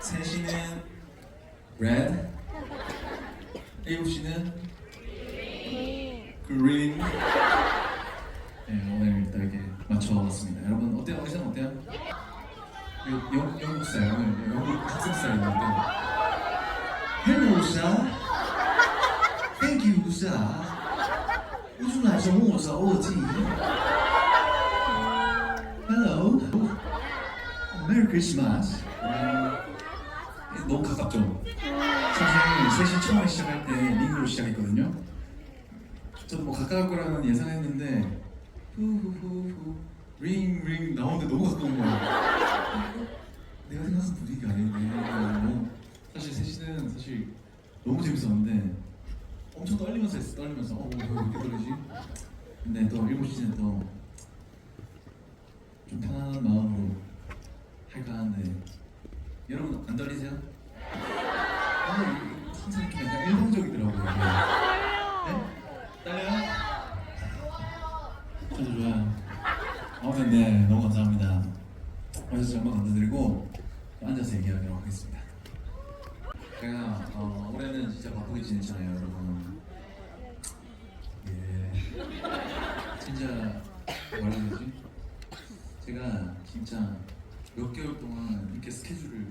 3시는 red, 7시는 green. 네, 오늘 이렇게 맞춰봤습니다. 여러분 어때요? 의상 어때요? 영국 스타일, 오늘 영국 학생 스타일인데. Hello, sir. Thank you, sir. 无论是我是어디? Hello. Merry Christmas. 너무 가깝죠? 사실 셋이 처음에 시작할 때 링으로 시작했거든요. 저도 뭐 가까울 거라는 예상했는데 후후후후 링 나오는데 너무 가까운 거야. 내가 생각한 분위기가 아닌데 너무, 사실 셋이는 사실 너무 재밌었는데 엄청 떨리면서 했어. 떨리면서 왜 이렇게 떨리지? 근데 또 7시는 또 좀 편안한 마음으로 할까 하는데 여러분 안 떨리세요? 항상 좀 약간 일방적이더라고요. 네? 떨려요? 저도 좋아요. 아무튼 네, 너무 감사합니다. 오셔서 정말 감사드리고 앉아서 얘기하도록 하겠습니다. 제가 올해는 진짜 바쁘게 지냈잖아요, 여러분. 예, 진짜 뭐라 해야 되지? 제가 진짜 몇 개월 동안 이렇게 스케줄을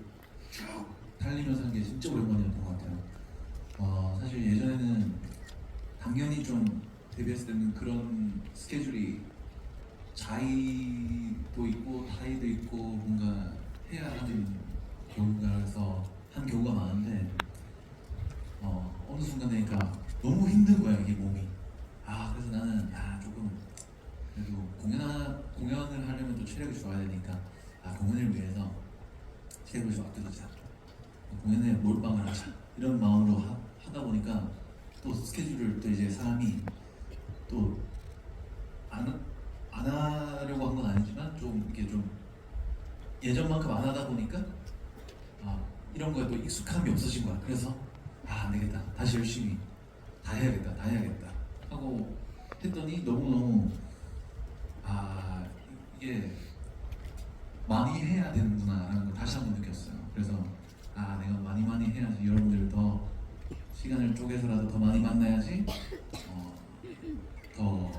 쭉 달리면서 한 게 진짜 오랜만이었던 것 같아요. 사실 예전에는 당연히 좀 데뷔했을 때는 그런 스케줄이 자의도 있고 타의도 있고 뭔가 해야 하는 경우라서 한 경우가 많은데 어느 순간 되니까 너무 힘든 거야 이게 몸이. 그래서 나는 조금 그래도 공연을 하려면 또 체력이 좋아야 되니까 공연을 위해서 체력을 좀 아껴두자, 공연에 몰빵을 하자 이런 마음으로 하다 보니까 또 스케줄을 또 이제 사람이 또 안 하려고 한 건 아니지만 좀 이렇게 좀 예전만큼 안 하다 보니까 이런 거에 또 익숙함이 없어진 거야. 그래서 안 되겠다, 다시 열심히 다 해야겠다 하고 했더니 너무너무 이게 많이 해야 되는구나 라는 걸 다시 한번 느꼈어요. 그래서 내가 많이 해야지, 여러분들 더 시간을 쪼개서라도 더 많이 만나야지 더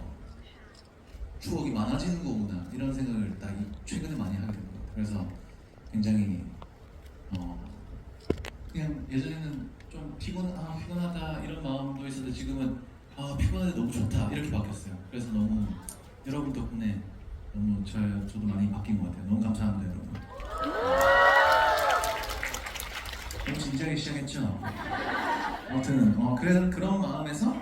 추억이 많아지는 거구나 이런 생각을 딱 최근에 많이 하게 된 것 같아요. 그래서 굉장히 그냥 예전에는 좀 피곤하다 이런 마음도 있었는데 지금은 피곤한데 너무 좋다 이렇게 바뀌었어요. 그래서 너무 여러분 덕분에 너무 저도 많이 바뀐 것 같아요. 너무 감사합니다, 여러분. 너무 진지하게 시작했죠? 아무튼 그런 마음에서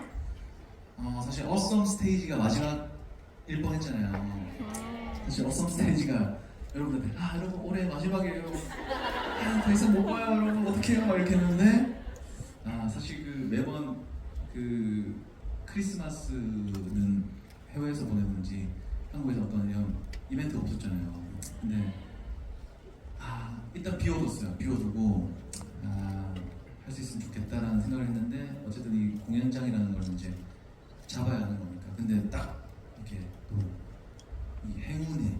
사실 어썸 스테이지가 마지막일 뻔했잖아요. 사실 어썸 스테이지가 여러분들 여러분 올해 마지막이에요. 더 이상 못 봐요, 여러분 어떡해요? 이렇게 했는데 사실 매번 크리스마스는 해외에서 보내는지 한국에서 어떤 이런 이벤트가 없었잖아요. 근데 일단 비워두고 할 수 있으면 좋겠다라는 생각을 했는데 어쨌든 이 공연장이라는 걸 이제 잡아야 하는 거니까. 근데 딱 이렇게 또 이 행운의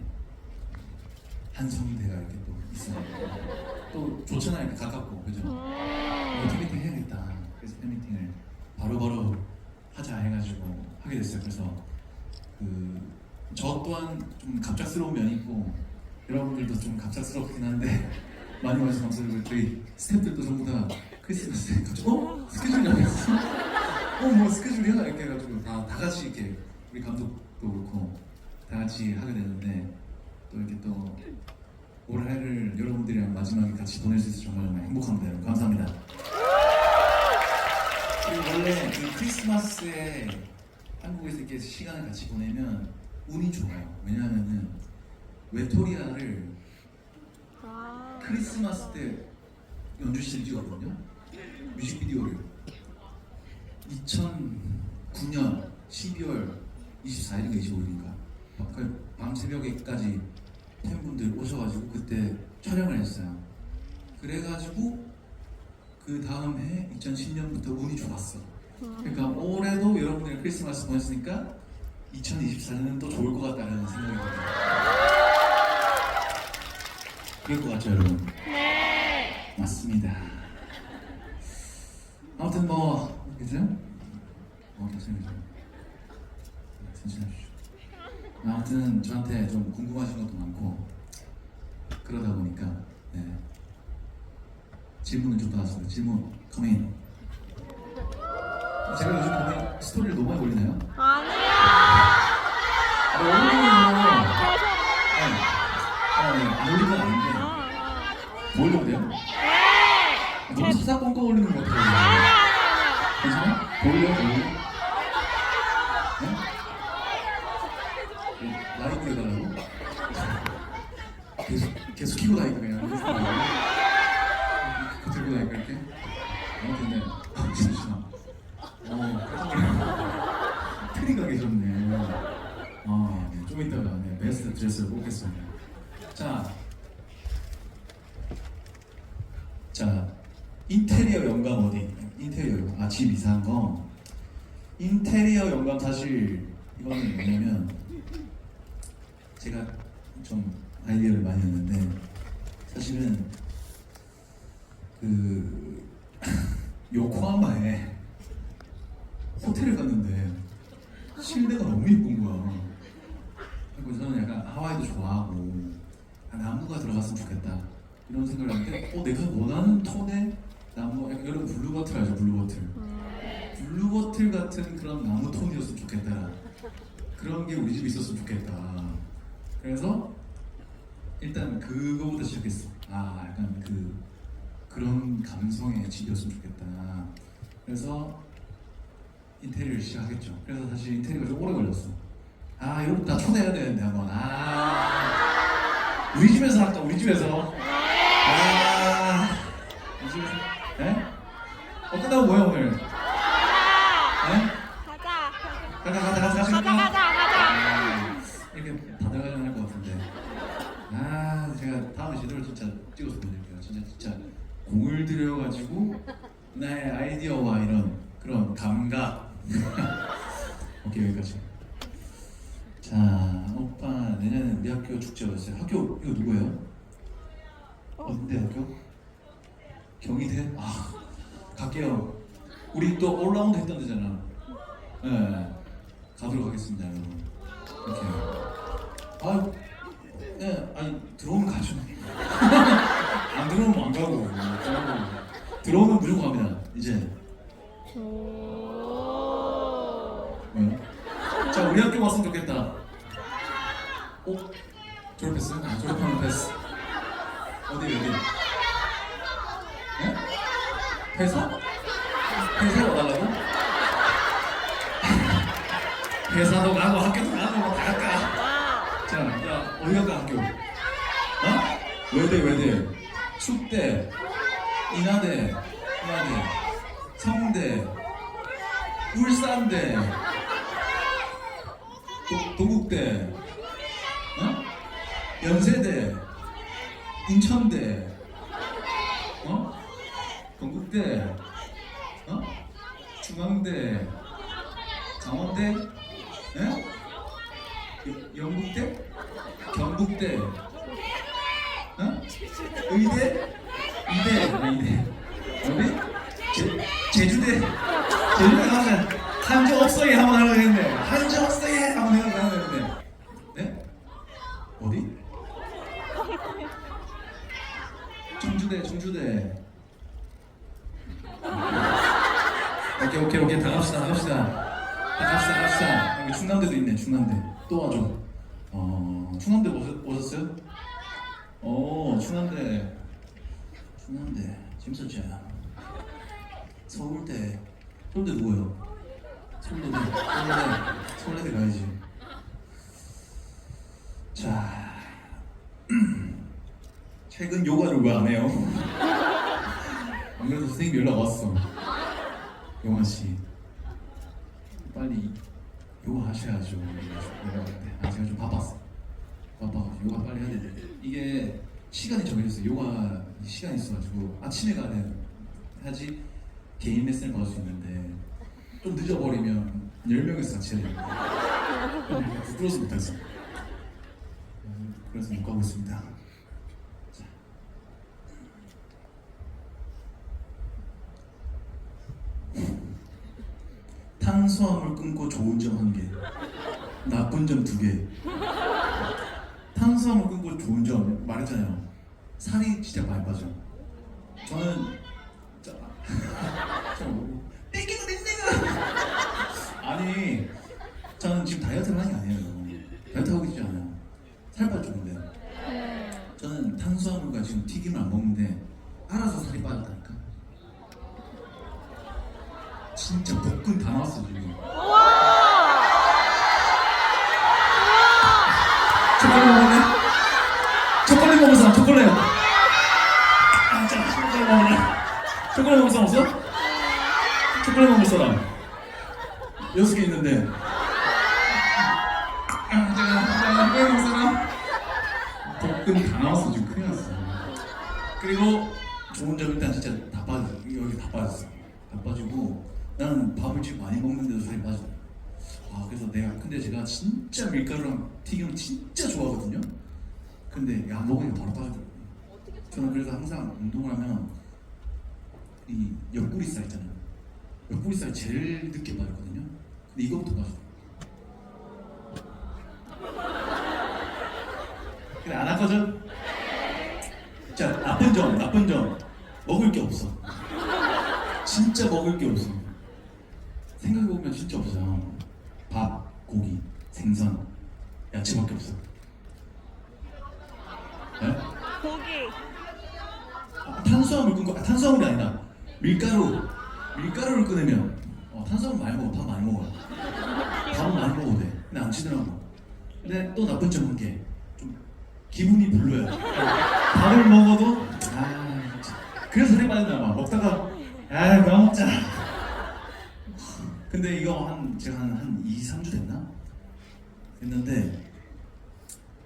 한성대가 이렇게 또 있어요. 또 좋잖아요, 이렇게 가깝고, 그죠? 팬미팅 해야겠다. 그래서 팬미팅을 바로바로 하자 해가지고 하게 됐어요. 그래서 저 또한 좀 갑작스러운 면이 있고 여러분들도 좀 갑작스럽긴 한데 많이 와주셔서 감사드리고 저희 스태프들도 전부 다 크리스마스에 갑자기 스케줄이라고 했어? 뭐 스케줄이야? 이렇게 해가지고 다 같이 이렇게 우리 감독도 그렇고 다 같이 하게 되는데 또 이렇게 또 올해를 여러분들이랑 마지막에 같이 보낼 수 있어서 정말 행복합니다. 여러분 감사합니다. 그리고 원래 크리스마스에 한국에서 이렇게 시간을 같이 보내면 운이 좋아요. 왜냐하면은 외톨이아를 크리스마스 때 연주실을 찍었거든요. 뮤직비디오를 2009년 12월 24일인가 25일인가 밤 새벽에까지 팬분들 오셔가지고 그때 촬영을 했어요. 그래가지고 그 다음 해 2010년부터 운이 좋았어. 그러니까 올해도 여러분들이 크리스마스 보냈으니까 2024년은 또 좋을 것 같다는 생각이 듭니다. 그럴 것 같죠, 여러분? 네. 맞습니다. 아무튼 뭐 괜찮아요? 괜찮아요. 괜찮으시죠? 아무튼 저한테 좀 궁금하신 것도 많고 그러다 보니까 네. 질문을 좀 받았어요. 질문 커밍. 제가 요즘 보면 스토리를 너무 많이 올리나요? 아니야. 안 올린 건 아닌데 뭐 올려도 돼요? 너무 사사건건 올리는 것 같아요. 괜찮아? 보일러? 네? 라이브 해달라고? 계속 키고 다니까 그냥 들고 다니까 이렇게? 아무튼 네 진짜 트리가 계셨네. 네, 좀 이따가 네, 베스트 드레스를 뽑겠습니다. 자 인테리어 영감 어디? 인테리어 영감 집 이사한 거. 인테리어 영감 사실 이거는 뭐냐면 제가 좀 아이디어를 많이 냈는데 사실은 그 요코하마에 호텔을 갔는데 실내가 너무 이쁜 거야. 그리고 저는 약간 하와이도 좋아하고 나무가 들어갔으면 좋겠다 이런 생각을 했는데 내가 원하는 톤의 나무, 여러분 블루버틀 알죠? 블루버틀 같은 그런 나무 톤이었으면 좋겠다. 그런 게 우리 집에 있었으면 좋겠다. 그래서 일단 그거부터 시작했어. 약간 그런 감성의 집이었으면 좋겠다. 그래서 인테리어를 시작했죠. 그래서 사실 인테리어가 좀 오래 걸렸어. 여러분 다 초대해야 되는데 한번. 우리 집에서 할까? 우리 집에서. 우리 집에서. 네? 끝나고 뭐야 오늘? 네? 가자. 이렇게 다들 가려면 할 것 같은데. 제가 다음에 제대로 진짜 찍어서 보여드릴게요. 진짜 공을 들여가지고 나의 아이디어와 이런 그런 감각. 오케이 여기까지. 자 오빠 내년에 우리 학교 축제가 있어요. 학교 이거 누구예요? 어딘데 학교? 경희대? 갈게요. 우리 또 올라운드 했던 데잖아. 네 가도록 하겠습니다 여러분. 이렇게 들어오면 가죠. 안 들어오면 안 가고 들어오면 무조건 갑니다 이제. 왜요? 자 우리 학교 왔으면 좋겠다. 졸업했어요? 졸업하면 패스. 어디? 네? 회사? 회사 와달라고? 회사도 가고 학교도 가고 뭐 다 갈까? 자 어디 갈까 학교? 외대 축대 인하대 성대 울산대 동국대 연세대 인천대 건국대 중앙대 강원대 영국대 경북대 의대 이대 어디 제주대 가면 한주 없어요 한번 하려고 했는데 한주 없어요 한번 하려고 했는데 네? 어디? 청주대 오케이 다 갑시다. 여기 충남대도 있네. 충남대 또 와줘. 충남대 오셨어요? 충남대 재밌었지. 서울대 누구예요? 서울대 가야지. 자 최근 요가를 왜 안 해요? 안 그래도 선생님 연락 왔어. 영아씨 빨리 요가 하셔야죠. 제가 좀 바빠가지고 요가 빨리 해야 돼. 이게 시간이 정해졌어요. 요가 시간이 있어가지고 아침에 해야지 개인 레슨을 받을 수 있는데 좀 늦어버리면 10명에서 같이 해야 됩니다. 부끄러워서 못했어. 그래서 못 가고 있습니다. 탄수화물 끊고 좋은 점 1개, 나쁜 점 2개. 탄수화물 끊고 좋은 점 말했잖아요. 살이 진짜 많이 빠져. 저는 땡기고 땡기고. 아니 저는 지금 다이어트를 하는 게 아니에요. 다이어트 하고 있지 않아요. 살 빠졌는데 저는 탄수화물과 지금 튀김을 안 먹는데 알아서 살이 빠졌다니까. 진짜 복근 다 나왔어 지금. 초콜릿 먹을래? 초콜릿 먹을 사람 초콜릿. 아, 자, 초콜릿 먹을래? 초콜릿 먹을 사람 없어? 초콜릿 먹을 사람 6개 있는데. 아, 자, 초콜릿 먹을 사람. 복근 다 나왔어 지금. 큰일 났어. 그리고 좋은 점 일단 진짜 다 빠졌어. 여기 다 빠졌어. 다 빠지고 나는 밥을 지금 많이 먹는데도 살이 빠져. 아, 그래서 근데 제가 진짜 밀가루랑 튀김을 진짜 좋아하거든요. 근데 안 먹으니까 바로 빠지더라고요. 저는 그래서 항상 운동을 하면 이 옆구리살 있잖아요. 옆구리살이 제일 늦게 빠졌거든요. 근데 이거부터 빠져. 근데 안 하거든? 자, 나쁜 점 먹을 게 없어. 진짜 먹을 게 없어. 생각해보면 진짜 없어요. 밥, 고기, 생선, 야채밖에 없어. 네? 고기. 탄수화물 끊고, 탄수화물이 아니다. 밀가루를 끊으면 탄수화물 많이 먹어. 밥 많이 먹어. 밥은 많이 먹어도 돼. 근데 안 치더라고. 근데 또 나쁜 점 1개. 좀 기분이 별로야. 밥을 먹어도 그래서 살이 빠졌나 봐. 먹다가 그만 먹자. 근데 이거 제가 한 2, 3주 됐나? 됐는데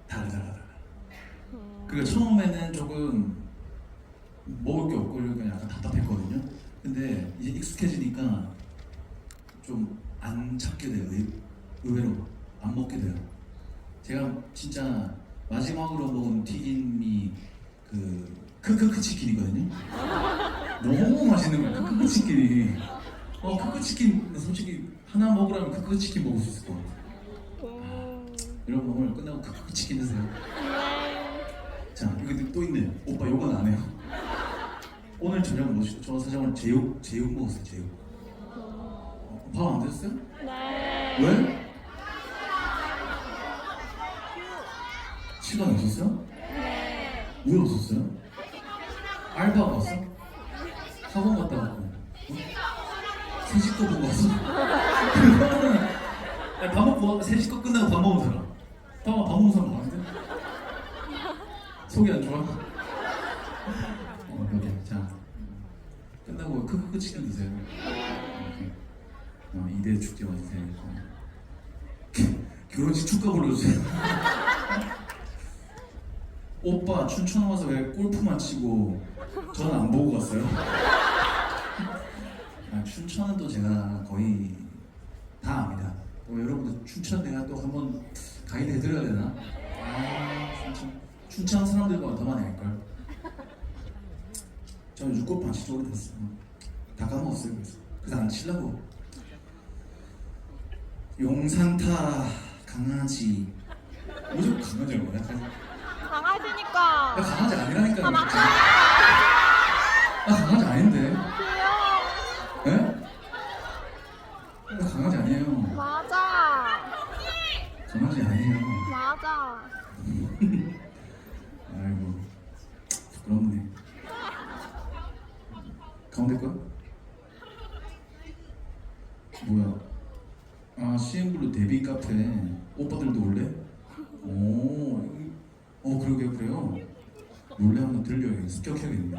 달라. 그러니까 처음에는 조금 먹을 게 없고 그냥 약간 답답했거든요. 근데 이제 익숙해지니까 좀 안 찾게 돼요. 의외로 안 먹게 돼요. 제가 진짜 마지막으로 먹은 튀김이 그 크크크 치킨이거든요. 너무 맛있는 거야. 크크크 치킨이. 크크 치킨 솔직히 하나 먹으라면 크크 치킨 먹을 수 있을 것 같아. 여러분 오늘 끝나고 크크 치킨 드세요. 자, 여기 또 있네요. 오빠 요건 안 해요. 오늘 저녁 뭐죠? 저 사실 오늘 제육 먹었어요. 제육. 밥 안 드셨어요? 네. 왜? 시간 없었어요? 네. 왜 없었어요? 알바 갔어? 학원 갔다 왔고 3시 거 보고 왔어? 밥 먹고 3시 거 끝나고 밥 먹은 사람. 밥 먹은 사람 많은데? 속이 안 좋아? 그래. 자, 끝나고 크크크 치킨 드세요. 이대 축제 와주세요. 결혼식 축가 불러주세요. 오빠 춘천 와서 왜 골프만 치고 저는 안 보고 갔어요? 춘천은 또 제가 거의 다 압니다. 여러분들 춘천 내가 또 한번 가이드 해드려야 되나? 춘천 사람들보다 더 많이 알걸. 저 요즘 골프 안 치지 오래됐어. 다 까먹었어요. 그래서 안 치려고. 용산타 강아지. 요즘 강아지라고 해야 돼? 강아지니까. 나 강아지 아니라니까요. 맞아. 나 강아지 아닌데. 귀여워. 예? 나 강아지 아니에요. 맞아. 강아지 아니에요. 맞아. 아이고 부끄럽네. 가운데 거야? 뭐야? CN블루 데뷔 카페 오빠들도 올래? 그래요. 몰래 한번 들려야겠네. 습격해야겠네.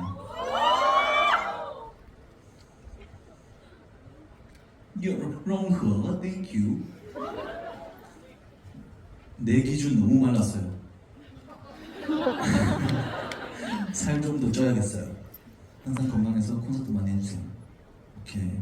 롱허 땡큐. 내 기준 너무 말랐어요. 살 좀 더 쪄야겠어요. 항상 건강해서 콘서트 많이 해주세요. 오케이.